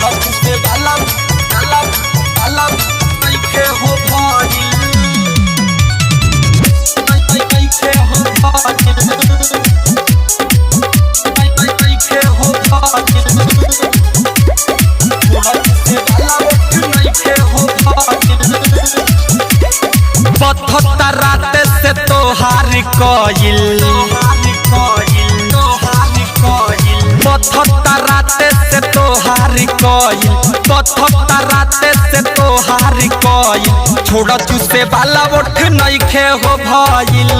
चुसे वाला नइखे हो भइल नइखे हो भइल नइखे हो भइल चुसे वाला नइखे हो भइल पत्थर रात से तोहार कइल पत्थर रात से तोहार कइल पत्थर रात से तोहार कइल छोड़ चुसे वाला ओठ नइखे हो भइल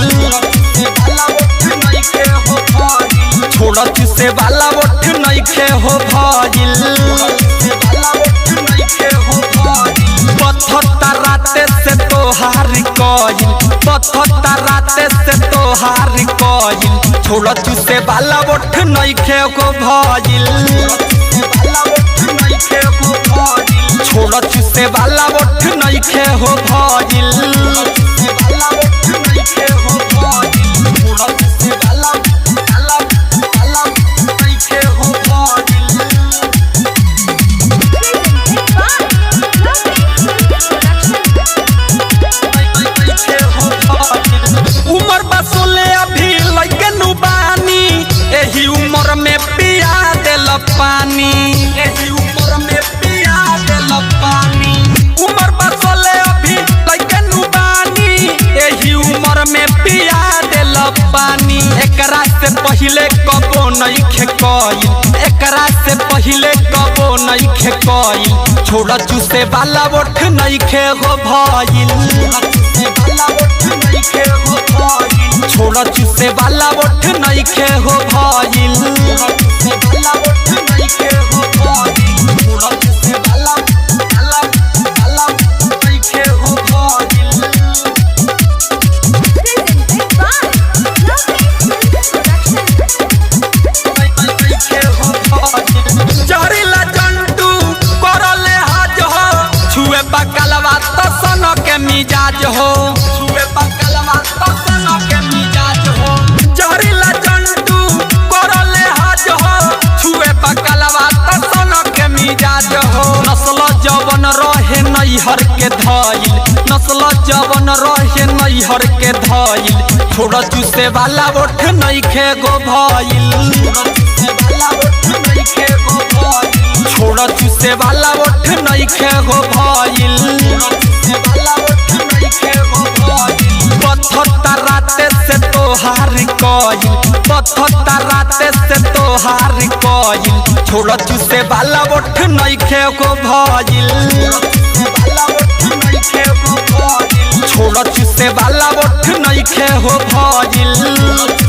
छोड़ चुसे वाला ओठ नइखे हो भइल पत्थर रात से तोहार कइल पत्थर रात से तोहार कइल छोड़ चुसे वाला ओठ नइखे हो भइल छोड़ चुसे वाला ओठ नइखे हो भइल उमर बसोले अभी लइके नुबानी एही उमर में पिया देल पानी एही उमर में पिया देल पानी उमर बसोले अभी लइके नुबानी एही उमर में पिया देल पानी एकरा से पहिले कबो नइखे कइल एकरा से पहिले कबो नइखे कइल छोड़ चुसे वाला ओठ नइखे हो भइल छोड़ चुसे वाला ओठ नइखे हो भइल जहरीला जंतु करले हाज हो छुए बकलवा तो सन के मिजाज हो छुए बकलवा तो सन के मिजाज हो जहरीला जंतु करले हाज हो छुए बकलवा तो सन के मिजाज हो नस्ल जवन रहे नैहर के धइल नस्ल जवन रहे नैहर के धइल छोड़ चुसे वाला ओठ नइखे गो भइल छोड़ चुसे वाला ओठ नइखे हो भइल पत्थर रात से तोहार कइल पत्थर रात से तोहार कइल छोड़ चुसे वाला ओठ नइखे हो भइल छोड़ चुसे वाला ओठ नइखे हो भइल